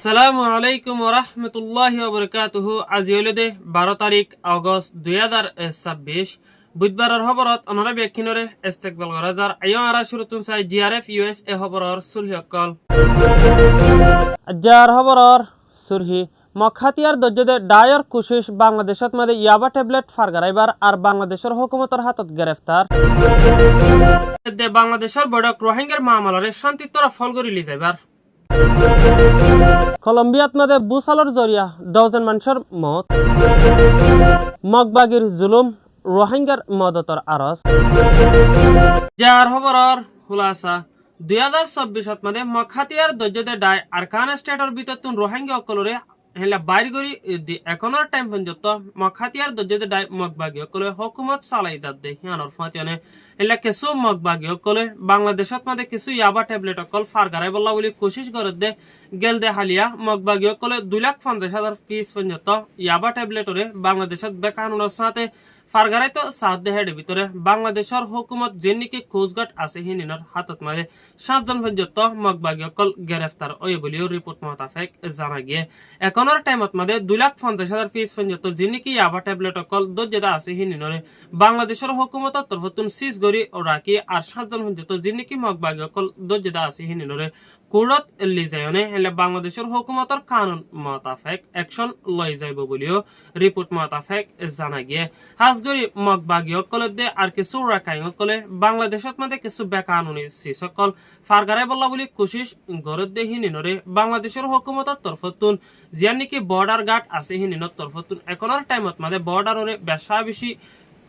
সালামু আলাইকুম ওরহমতুল্লাহি ওবরকাতুহু। আজি হইলে 12 তারিখ আগস্ট 2026 বুধবারের খবরত অনরা ব্যাখ্যানরে ইস্তেকবাল করা যার আইও আরা শুরুতুন চাই জিআরএফ ইউএস এ খবরর সুরহি অকল যার খবরর সুরহি মখাতিয়ার দজ্জদে ডায়র কুশিস বাংলাদেশত মাদে ইয়াবা ট্যাবলেট ফারগারাইবার আর বাংলাদেশের হুকুমতর হাতত গ্রেফতার বাংলাদেশের বড়ক রোহিঙ্গার মামলারে শান্তির তরফ ফল করে লি যাইবার কলম্বিয়াত মাদে বুসালর জরিয়া 10 মানুষের মত মগবাগির জুলুম রোহিঙ্গার মদতর আরস যার খবরর খুলাসা 2024 মাদে মখাতিয়ার দজ্জদে ডাই আরকান স্টেটর ভিতরতুন রোহিঙ্গা অকলরে হেলা বাইর করি এখনর টাইম পর্যন্ত মখাতিয়ার দজ্জদে ডাই মগবাগি অকলে হুকুমত চালাই যাতে হিয়ানর ফাতিয়ানে হেলা কিছু মগবাগি অকলে বাংলাদেশত মাদে কিছু ইয়াবা ট্যাবলেট অকল ফারগারাই বল্লা বলি কোশিশ করে দে গেল দে হালিয়া মগবাগি অকলে 2,50,000 পিস পর্যন্ত ইয়াবা ট্যাবলেটরে বাংলাদেশত বেকানুনের সাথে ফারগারাই তো সাত দেহের ভিতরে বাংলাদেশের হুকুমত যে নাকি খোঁজঘাট আছে হিনিনর হাতত মাঝে 7 জন পর্যন্ত মগবাগি অকল গ্রেফতার ওই বলিও রিপোর্ট মোতাবেক জানা গিয়ে এখনের টাইমত মাঝে 2,50,000 পিস পর্যন্ত যে নাকি ইয়াবা ট্যাবলেট অকল দজ্জেদা আছে হিনিনরে বাংলাদেশের হুকুমতের তরফতুন সিজ গরি ও রাখি আর 7 জন পর্যন্ত যে নাকি মগবাগি অকল দজ্জেদা আছে হিনিনরে কোর্টত লিজায়নে হেলে বাংলাদেশের হুকুমতের কানুন মোতাবেক অ্যাকশন লই যাইব বলিও রিপোর্ট মোতাবেক জানা গিয়ে হাজগরি মগবাগি অকলে দে আর কিছু রাখাই অকলে বাংলাদেশত মাঝে কিছু বেকানুনি সকল ফারগারাই বল্লা বলি কোশিশ গরত দে হিনিনরে বাংলাদেশের হুকুমতের তরফতুন জিয়া নাকি বর্ডার গার্ড আছে হিনিনর তরফতুন এখনের টাইমত মাঝে বর্ডারে বেশা বেশি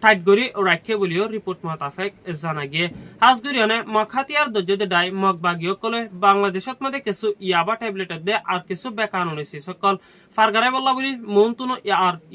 টাইট গরি রাখে বলিও রিপোর্ট মোতাবেক জানা গিয়ে হাজগরিয়ানে মখাতিয়ার দজ্জদে ডাই মগবাগি অকলে বাংলাদেশত মাঝে কিছু ইয়াবা ট্যাবলেট দে আর কিছু বেকানুনি সকল ফারগারাই বল্লা বলি মন্তুন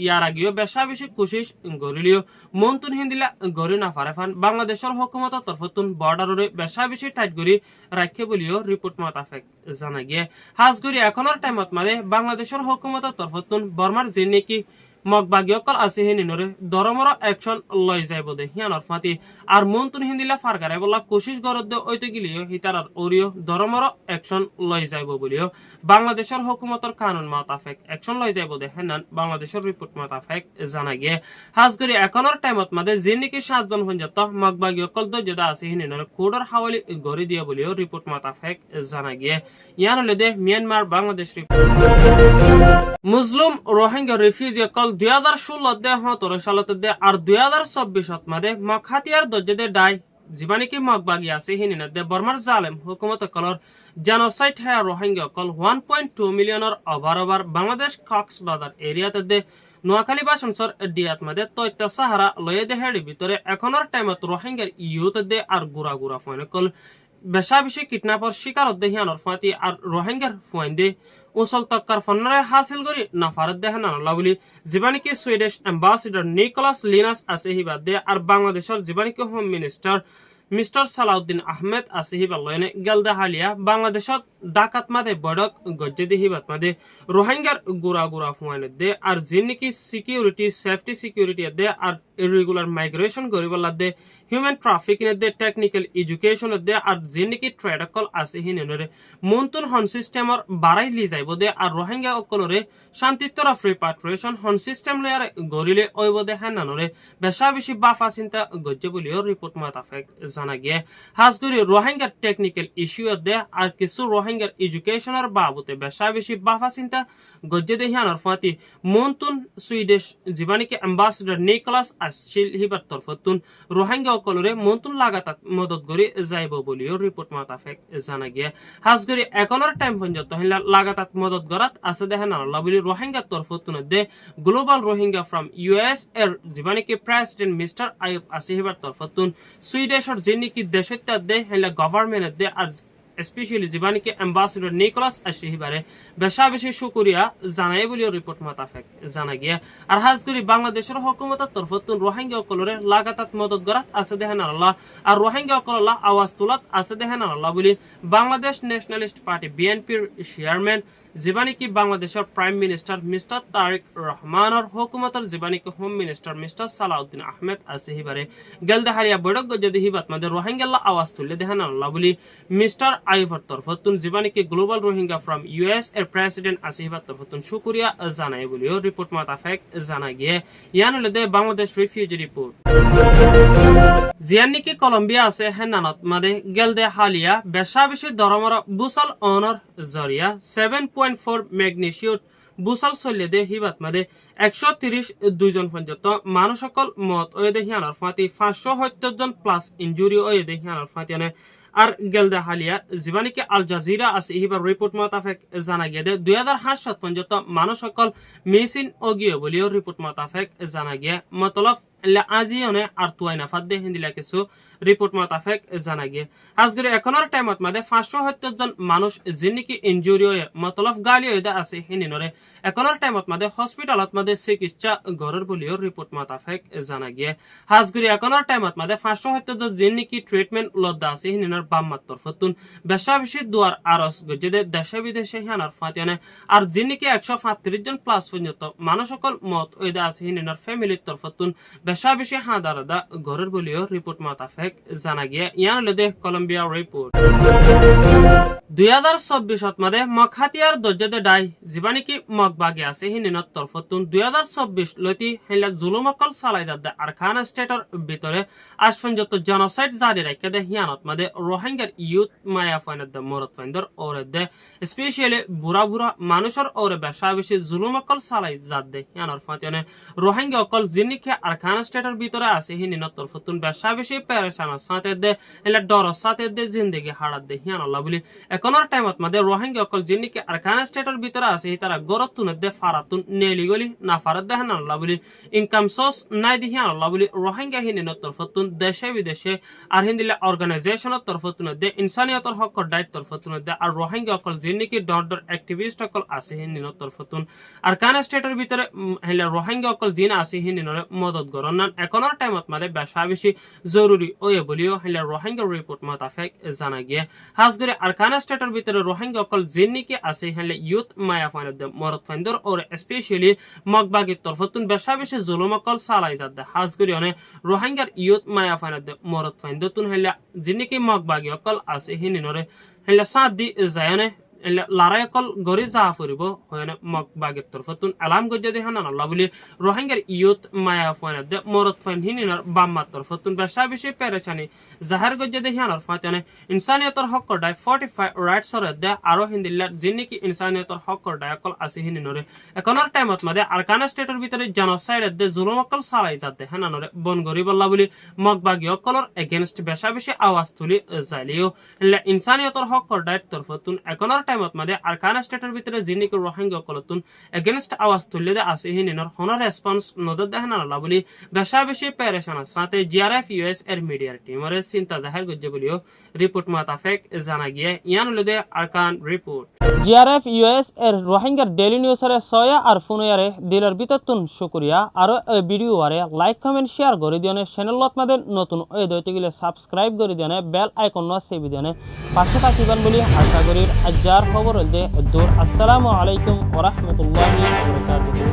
ইয়ার আগেও বেশা বেশি কোশিশ গরিলিও মন্তুন হিন্দিলা গরি না পারে ফান বাংলাদেশের হুকুমতের তরফতুন বর্ডারে বেশা বেশি টাইট গরি রাখে বলিও রিপোর্ট মোতাবেক জানা গিয়ে হাজগরি এখনের টাইমত মাঝে বাংলাদেশের হুকুমতের তরফতুন বর্মার যে নাকি মগবাগি অকল আছে হিনিনরে দরমর অ্যাকশন লই যাইব দে হিয়ানর ফাতি আর মন্তুন হিন্দিলা ফারগারাই বলা কোশিশ গরদ দে ওইতে গিলিও হিতারার ওরিও দরমর অ্যাকশন লই যাইব বলিও বাংলাদেশের হুকুমতের কানুন মোতাবেক অ্যাকশন লই যাইব দে হেনান বাংলাদেশের রিপোর্ট মোতাবেক জানা গিয়ে হাজগরি এখনের টাইমত মাদে যে নাকি 7 জন পর্যন্ত মগবাগি অকল দজ্জেদা আছে হিনিনরে কোডর হাওয়ালি গরি দিয়া বলিও রিপোর্ট মোতাবেক জানা গিয়ে ইয়ান হলে দে মিয়ানমার বাংলাদেশ মুসলিম রোহিঙ্গা রিফিউজি অকল 2016 দে 17 সালত দে আর 2024 মাদে মখাতিয়ার দজ্জেদে ডাই জীবানিকি মগবাগি আছে হিনিনা দে বর্মার জালেম হুকুমত কলর জেনোসাইড হ্যা রোহিঙ্গা অকল 1.2 মিলিয়নের ওভার বাংলাদেশ কক্সবাজার এরিয়াতে দে নোয়াখালী বাসনসর ডিয়াত মাদে তৈত্য সাহারা লয়ে দেহের ভিতরে এখনের টাইমত রোহিঙ্গার ইউতে দে আর গুড়া গুড়া ফোন কল বেশা বেশি কিডন্যাপর শিকার দেহিয়ানর ফাতি আর রোহিঙ্গার ফোন দে উসল তক্কার ফন্নরে হাসিল করি নাফারত দেহ নানলা বলি জীবানিকে সুইডিশ অ্যাম্বাসিডর নিকোলাস লিনাস আছে হিবাদ দে আর বাংলাদেশের জীবানিকে home minister mister Salahuddin Ahmed আছে হিবাদ লয়নে গেলদা হালিয়া বাংলাদেশত ডাকাত মাদে বড়ক গজ্জে হিবাদ মাদে রোহিঙ্গার গুড়া গুড়া ফুয়ানে দে আর যিনিকি সিকিউরিটি সেফটি সিকিউরিটি দে আর ইরেগুলার মাইগ্রেশন গরিবল্লা দে হিউম্যান ট্রাফিকিং দে টেকনিক্যাল এডুকেশন দে আর যিনিকি ট্রেড অকল আছে হিনেনরে মন্তুন হন সিস্টেমর বাড়াই লি যাইব দে আর রোহিঙ্গা অকলরে শান্তিত্বর রিপাট্রিয়েশন হন সিস্টেম লেয়ার গরিলে ওইব দে হেনানরে বেশা বেশি বাফা চিন্তা গজ্জে বলিও রিপোর্ট মোতাবেক জানা গিয়ে হাজগুড়ি রোহিঙ্গার টেকনিক্যাল ইস্যু দে আর কিছু রোহিঙ্গার এডুকেশনের বাবুতে বেশা বেশি বাফা চিন্তা গজ্জে দে হিয়ানর ফাতি মন্তুন সুইডিশ জীবানিকে অ্যাম্বাসিডর নিকোলাস আসিল হিবার তরফতুন রোহিঙ্গা অকলরে মন্তুন লাগাতার মদত গরি যাইব বলিও রিপোর্ট মোতাবেক জানা গিয়ে হাজগরি এখনের টাইম পর্যন্ত হিলা লাগাতার মদত গরাত আছে দেখেন আল্লাহ বলি রোহিঙ্গা তরফতুন দে গ্লোবাল রোহিঙ্গা ফ্রম ইউএস এর জীবানিকে প্রেসিডেন্ট মিস্টার আইব আছে হিবার তরফতুন সুইডিশর যিনিকি দেশত্য দে হিলা গভর্নমেন্ট দে আর স্পেশালি জীবানিকে অ্যাম্বাসিডর নিকোলাস আশিহিবারে বেশা বেশি শুকরিয়া জানাই বলিও রিপোর্ট মোতাবেক জানা গিয়া আর হাজগুড়ি বাংলাদেশের হুকুমতের তরফতুন রোহিঙ্গা অকলরে লাগাতার মদত গরাত আছে দেখেন আল্লাহ আর রোহিঙ্গা অকল্লা আওয়াজ তুলাত আছে দেখেন আল্লাহ বলি বাংলাদেশ ন্যাশনালিস্ট পার্টি বিএনপির চেয়ারম্যান জীবানিকি বাংলাদেশের প্রাইম মিনিস্টার মিস্টার তারেক রহমানের হুকুমতর জীবানিকি home minister mister Salahuddin Ahmed আছে হিবারে গেলদে হারিয়া বৈঠক যদি হিবাত মাঝে রোহিঙ্গাল্লা আওয়াজ তুললে দেখান আল্লাহ বলি মিস্টার আইভার তরফতুন জীবানিকি গ্লোবাল রোহিঙ্গা ফ্রম ইউএস এর প্রেসিডেন্ট আছে হিবার তরফতুন শুকুরিয়া জানাই বলিও রিপোর্ট মাতাফেক জানা গিয়ে ইয়ান হলে বাংলাদেশ রিফিউজি রিপোর্ট জিয়ানিকি কলম্বিয়া আছে হেনানত মাদে গেলদে হালিয়া বেশা বেশি দরমর বুসাল অনর জরিয়া 7.4 ম্যাগনিটিউড বুসাল চলিয়ে দে হিবাত মাদে 132 জন পর্যন্ত মানুষ সকল মত ওয়েদে হিয়ানর ফাতি 570 জন প্লাস ইনজুরি ওয়েদে হিয়ানর ফাতিয়ানে আর গেলদে হালিয়া জীবানিকে আল জাজিরা আছে হিবার রিপোর্ট মোতাবেক জানা গিয়ে 2007 পর্যন্ত মানুষ সকল মিসিন অগিয়ে বলিও রিপোর্ট মোতাবেক জানা গিয়ে মতলব আজি অনে আর তুয়াই না ফাদ্দে হিন্দিলা কিছু রিপোর্ট মোতাবেক জানা গিয়ে আজকের এখনের টাইমত মাদে 570 জন মানুষ যিনিকি ইনজুরি হয়ে মতলব গালি হয়ে আছে হিনিনরে এখনের টাইমত মাদে হসপিটালত মাদে চিকিৎসা গড়ের বলিও রিপোর্ট মোতাবেক জানা গিয়ে আজকের এখনের টাইমত মাদে 570 জন যিনিকি ট্রিটমেন্ট লদ্দা আছে হিনিনর বাম মাত্তর ফতুন বেশা বেশি দুয়ার আরস গজেদে দেশে বিদেশে হিয়ানার ফাতিয়ানে আর যিনিকি 135 জন প্লাস পর্যন্ত মানুষ সকল মত ওইদা আছে হিনিনর ফ্যামিলির তরফতুন বেশা বেশি হাদারাদা ঘরের বলিও রিপোর্ট মোতাবেক জানা গিয়ে ইয়ান লদে কলম্বিয়া রিপোর্ট 2024 মাদে মকহাতিয়ার দজ্জদে ডাই জীবানিকি মকবাগে আছে হিনিনত তরফতুন 2024 লতি হেলা জুলুমকল সালাই দাদা আরকান স্টেটর ভিতরে আজ পর্যন্ত জেনোসাইড জারি রাখে দে হিয়ানত মাদে রোহিঙ্গার ইউথ মায়া ফাইনাদ দে মরত ফাইন্দর ওরে দে স্পেশালি বুড়া বুড়া মানুষের ওরে বেশা বেশি জুলুমকল সালাই জাদ দে হিয়ানর ফাতিয়ানে রোহিঙ্গা অকল জিনিকে আরকান স্টেটর ভিতরে আছে হিনিনত তরফতুন বেশা বেশি পেরেশানা সাথে দে হেলা ডর সাথে দে জিন্দেগি হারাত দে হিয়ান আল্লাহ বলি এখনের টাইমত মাদে রোহিঙ্গা অকল জিনিকে আরকান স্টেটর ভিতরে আছে তারা গরতুন দে ফারাতুন নেলি গলি না ফারাত দে হান আল্লাহ বলি ইনকাম সোর্স নাই দি হিয়ান আল্লাহ বলি রোহিঙ্গা হিনিনত তরফতুন দেশে বিদেশে আর হিন্দিলা অর্গানাইজেশনের তরফতুন দে ইনসানিয়তর হকর দায়িত্ব তরফতুন দে আর রোহিঙ্গা অকল জিনিকে ডর অ্যাক্টিভিস্ট অকল আছে হিনিনত তরফতুন আরকান স্টেটর ভিতরে হেলা রোহিঙ্গা অকল জিন আছে হিনিনরে মদত গরন এখনের টাইমত মাদে বেশা বেশি জরুরি ওয়ে বলিও হেলা রোহিঙ্গা রিপোর্ট মোতাবেক জানা গিয়ে হাজগরে আরকান স্টেটর ভিতরে রোহিঙ্গা অকল জিনিকে আছে হেলা ইউথ মায়া ফাইনাদ মরত ফাইন্দর ওর স্পেশালি মকবাগির তরফতুন বেশা বেশি জুলুম অকল সালাই যাদ হাজগরে অনে রোহিঙ্গার ইউথ মায়া ফাইনাদ মরত ফাইন্দতুন হেলা জিনিকে মকবাগি অকল আছে হিনিনরে হেলা সাদ দি জায়নে লারায়কল গরি যা ফুরিব হয়নে মকবাগের তরফতুন আলাম গজ্জা দে হানান আল্লাহ বলি রোহিঙ্গার ইয়ুত মায়া ফাইনাদ দে মরত ফাইন হিনিনর বাম্মার তরফতুন বেশা বেশি পেরেশানি জাহার গজ্জা দে হানার ফাতিয়ানে ইনসানিয়তর হক কর্ডায় 45 রাইটস রে দে আরো হিন্দিল্লার জিনিকি ইনসানিয়তর হক কর্ডায় অকল আছে হিনিনরে এখনের টাইমত মাদে আরকান স্টেটর ভিতরে জেনোসাইড দে জুলুম অকল সালাই যাতে হানানরে বন গরিব আল্লাহ বলি মকবাগি অকলর এগেইনস্ট বেশা বেশি আওয়াজ তুলি যাইলিও ইনসানিয়তর হক কর্ডায় তরফতুন এখনের টাইমত মাদে আরকান স্টেটর ভিতরে জিনিকি রোহিঙ্গা অকলতুন এগেইনস্ট আওয়াজ তুললে দে আছে হিনিনর হনর রেসপন্স নদর দে হানান আল্লাহ বলি বেশা বেশি পেরেশানা সাথে জিআরএফ ইউএস এর মিডিয়ার টিমরে চিন্তা জাহির গজ্জে বলিও রিপোর্ট মোতাবেক জানা গিয়ে ইয়ান লদে আরকান রিপোর্ট জিআরএফ ইউএস এর রোহিঙ্গার ডেইলি নিউজরে সয়া আর ফুনয়ারে দিলের বিততুন শুকরিয়া আর ভিডিও আরে লাইক কমেন্ট শেয়ার করে দিওনে চ্যানেলত মাদে নতুন ওই দইতে গিলে সাবস্ক্রাইব করে দিওনে বেল আইকন ন সেভি দিওনে পাশে থাকিবান বলি আশা করি আজার খবর হইতে দূর আসসালামু আলাইকুম ওয়া রাহমাতুল্লাহি ওয়া বারাকাতুহু